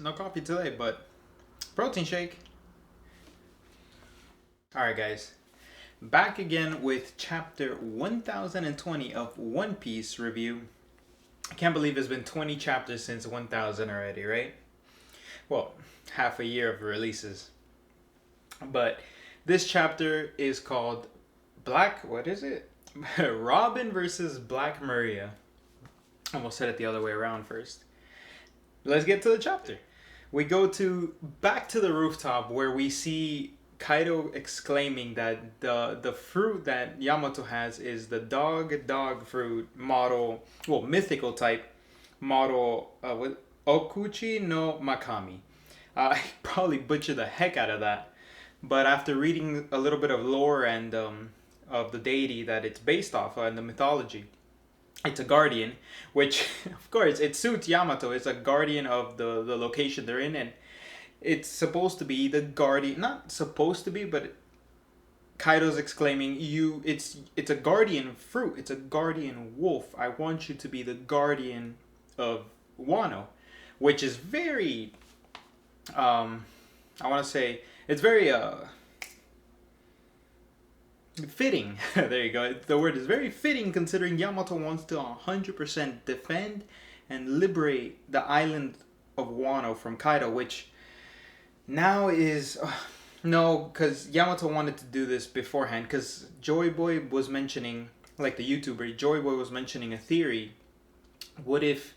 No coffee today, but protein shake. Alright, guys. Back again with chapter 1020 of One Piece review. I can't believe it's been 20 chapters since 1000 already, right? Well, half a year of releases. But this chapter is called Black. What is it? Robin versus Black Maria. Almost said it the other way around first. Let's get to the chapter. We go back to the rooftop where we see Kaido exclaiming that the fruit that Yamato has is the dog fruit model, well, mythical type model with Okuchi no Makami. I probably butchered the heck out of that, but after reading a little bit of lore and of the deity that it's based off of and the mythology, it's a guardian, which of course it suits Yamato. It's a guardian of the location they're in, and it's supposed to be the guardian. Not supposed to be, but Kaido's exclaiming, "You! It's a guardian fruit. It's a guardian wolf. I want you to be the guardian of Wano," which is very, I want to say it's very fitting. There you go. The word is very fitting considering Yamato wants to 100% defend and liberate the island of Wano from Kaido, which now is no, because Yamato wanted to do this beforehand. Because Joy Boy was mentioning, like the YouTuber Joy Boy was mentioning a theory. What if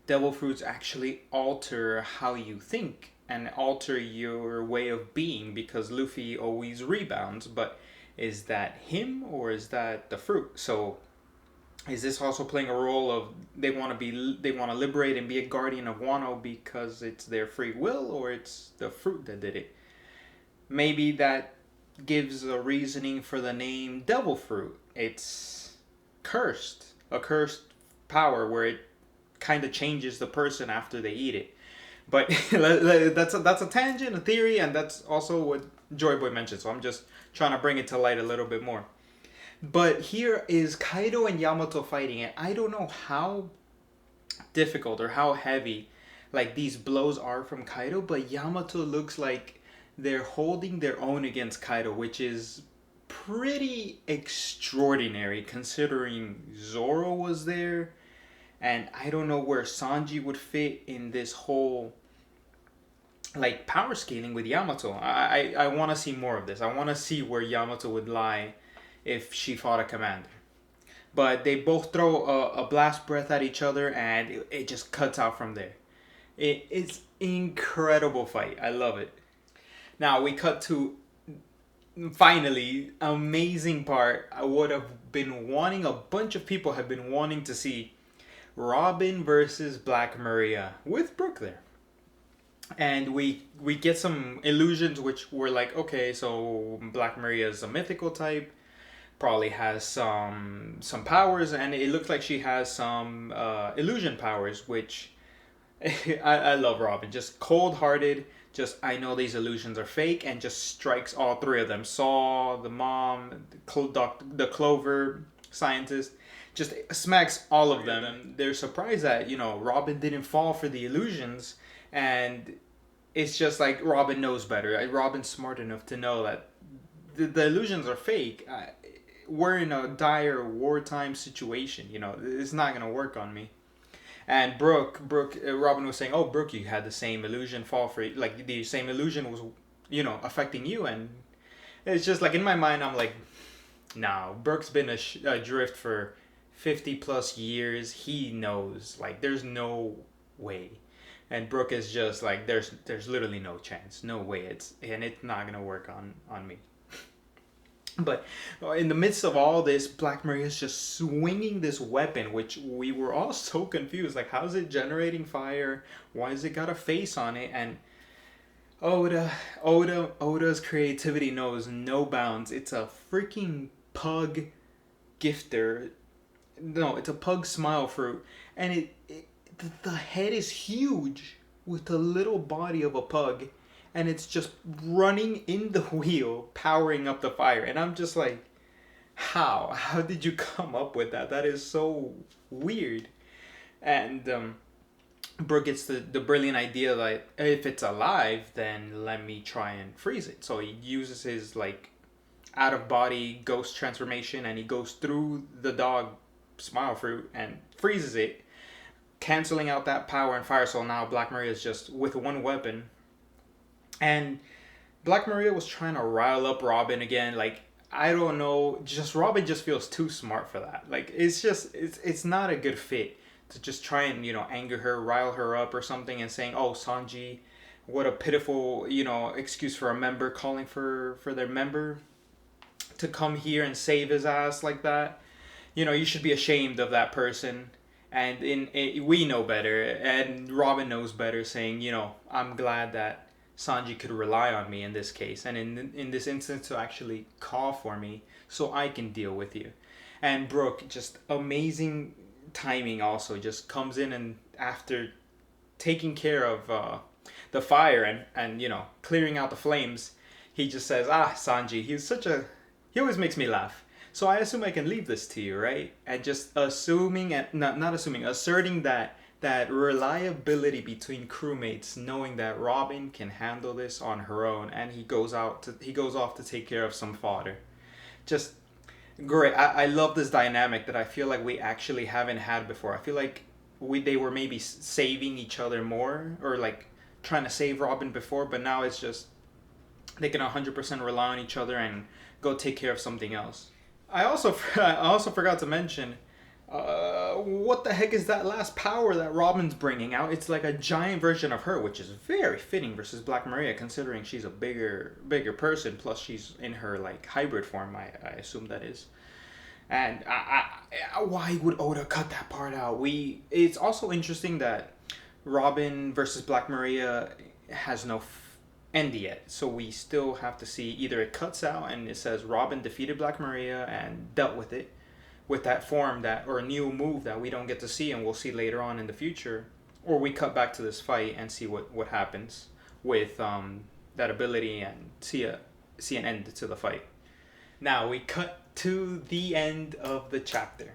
devil fruits actually alter how you think and alter your way of being? Because Luffy always rebounds, but is that him or is that the fruit? So is this also playing a role of they want to liberate and be a guardian of Wano because it's their free will, or it's the fruit that did it? Maybe that gives a reasoning for the name devil fruit. It's cursed, a cursed power where it kind of changes the person after they eat it. But that's a tangent, a theory, and that's also what Joy Boy mentioned. So I'm just trying to bring it to light a little bit more. But here is Kaido and Yamato fighting, and I don't know how difficult or how heavy like these blows are from Kaido, but Yamato looks like they're holding their own against Kaido, which is pretty extraordinary considering Zoro was there, and I don't know where Sanji would fit in this whole like power scaling with Yamato. I want to see more of this. I want to see where Yamato would lie if she fought a commander. But they both throw a blast breath at each other, and it just cuts out from there. It's incredible fight. I love it. Now we cut to finally amazing part. I would have been wanting, a bunch of people have been wanting to see Robin versus Black Maria with Brook there. And we get some illusions which were like, okay, so Black Maria is a mythical type, probably has some powers, and it looks like she has some illusion powers, which I love Robin. Just cold-hearted, just I know these illusions are fake, and just strikes all three of them. Saw, the mom, the Clover scientist, just smacks all of them. And they're surprised that, Robin didn't fall for the illusions, and it's just like Robin knows better. Robin's smart enough to know that the illusions are fake. We're in a dire wartime situation. It's not gonna work on me. And Brooke, Robin was saying, "Oh, Brooke, you had the same illusion fall for it. Like the same illusion was, affecting you." And it's just like in my mind, I'm like, "No, Brooke's been adrift for 50 plus years. He knows. Like, there's no way." And Brooke is just like, "There's literally no chance, no way. It's not gonna work on me." But in the midst of all this, Black Maria is just swinging this weapon, which we were all so confused. Like, how's it generating fire? Why has it got a face on it? And Oda's creativity knows no bounds. It's a freaking pug gifter. No, it's a pug smile fruit. And the head is huge with the little body of a pug, and it's just running in the wheel, powering up the fire. And I'm just like, how did you come up with that? That is so weird. And Brook gets the brilliant idea that if it's alive, then let me try and freeze it. So he uses his like out of body ghost transformation and he goes through the dog smile fruit and freezes it, canceling out that power and fire. So now Black Maria is just with one weapon. And Black Maria was trying to rile up Robin again. Like, I don't know, just Robin just feels too smart for that. Like, it's not a good fit to just try and, anger her, rile her up or something and saying, "Oh, Sanji, what a pitiful, excuse for a member calling for their member to come here and save his ass like that. You should be ashamed of that person." And we know better, and Robin knows better, saying, "I'm glad that Sanji could rely on me in this case, and in this instance to actually call for me so I can deal with you." And Brooke, just amazing timing, also just comes in and after taking care of the fire and clearing out the flames, he just says, "Ah, Sanji, he always makes me laugh. So I assume I can leave this to you, right?" And just assuming and not assuming, asserting that reliability between crewmates, knowing that Robin can handle this on her own, and he goes off to take care of some fodder. Just great. I love this dynamic that I feel like we actually haven't had before. I feel like they were maybe saving each other more, or like trying to save Robin before, but now it's just they can 100% rely on each other and go take care of something else. I also forgot to mention, what the heck is that last power that Robin's bringing out? It's like a giant version of her, which is very fitting versus Black Maria, considering she's a bigger person. Plus, she's in her like hybrid form. I assume that is. And why would Oda cut that part out? It's also interesting that Robin versus Black Maria has no end yet, so we still have to see either it cuts out and it says Robin defeated Black Maria and dealt with it with that form that or a new move that we don't get to see and we'll see later on in the future, or we cut back to this fight and see what happens with that ability and see an end to the fight. Now we cut to the end of the chapter.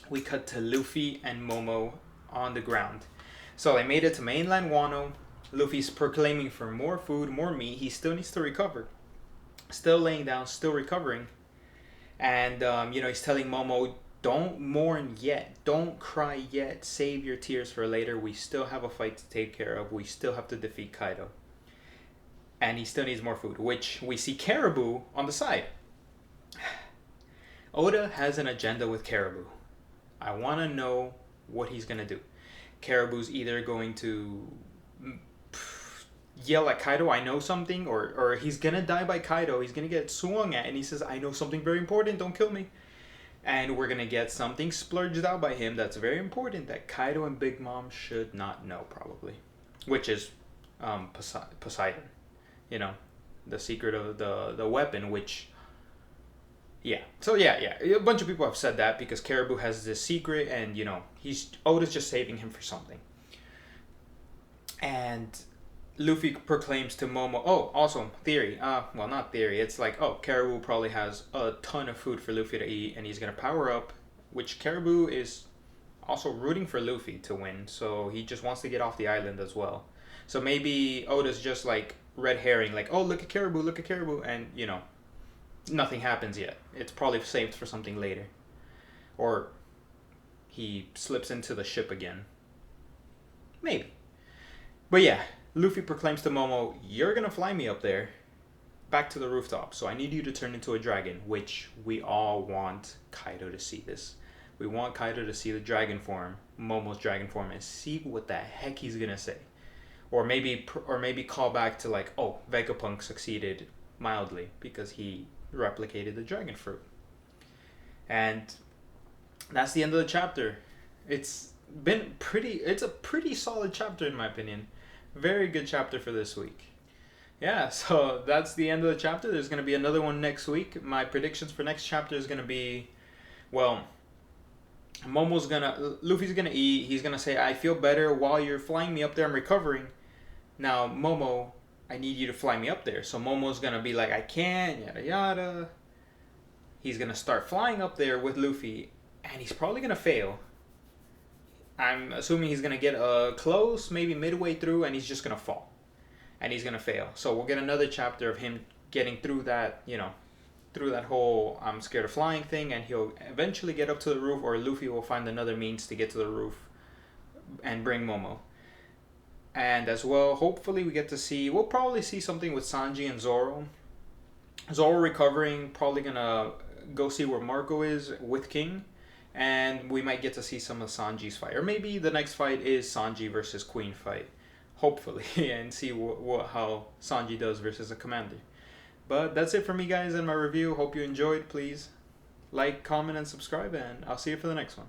We cut to Luffy and Momo on the ground. So they made it to mainland Wano. Luffy's proclaiming for more food, more meat. He still needs to recover. Still laying down, still recovering. And, he's telling Momo, "Don't mourn yet. Don't cry yet. Save your tears for later. We still have a fight to take care of. We still have to defeat Kaido." And he still needs more food, which we see Caribou on the side. Oda has an agenda with Caribou. I want to know what he's going to do. Caribou's either going to yell at Kaido, "I know something," or he's gonna die by Kaido. He's gonna get swung at and he says, "I know something very important, don't kill me." And we're gonna get something splurged out by him that's very important that Kaido and Big Mom should not know, probably, which is Poseidon, the secret of the weapon, which so a bunch of people have said that because Caribou has this secret and Oda's just saving him for something. And Luffy proclaims to Momo, "Oh, also, theory. Well, not theory. It's like, Caribou probably has a ton of food for Luffy to eat, and he's going to power up," which Caribou is also rooting for Luffy to win, so he just wants to get off the island as well. So maybe Oda's just like red herring, like, "Oh, look at Caribou," and, nothing happens yet. It's probably saved for something later. Or he slips into the ship again. Maybe. But yeah, Luffy proclaims to Momo, "You're gonna fly me up there, back to the rooftop, so I need you to turn into a dragon," which we all want Kaido to see this. We want Kaido to see the dragon form, Momo's dragon form, and see what the heck he's gonna say. Or maybe call back to like, "Oh, Vegapunk succeeded mildly because he replicated the dragon fruit." And that's the end of the chapter. It's a pretty solid chapter in my opinion. Very good chapter for this week. Yeah, so that's the end of the chapter. There's going to be another one next week. My predictions for next chapter is going to be, well, Luffy's going to eat. He's going to say, "I feel better while you're flying me up there. I'm recovering." Now, Momo, "I need you to fly me up there." So Momo's going to be like, "I can't, yada yada." He's going to start flying up there with Luffy, and he's probably going to fail. I'm assuming he's gonna get close, maybe midway through, and he's just gonna fall, and he's gonna fail. So we'll get another chapter of him getting through that, through that whole I'm scared of flying thing, and he'll eventually get up to the roof, or Luffy will find another means to get to the roof and bring Momo. And as well, hopefully we'll probably see something with Sanji and Zoro. Zoro recovering, probably gonna go see where Marco is with King, and we might get to see some of Sanji's fight, or maybe the next fight is Sanji versus Queen fight, hopefully, and see how Sanji does versus a commander. But that's it for me, guys, in my review. Hope you enjoyed. Please like, comment, and subscribe, and I'll see you for the next one.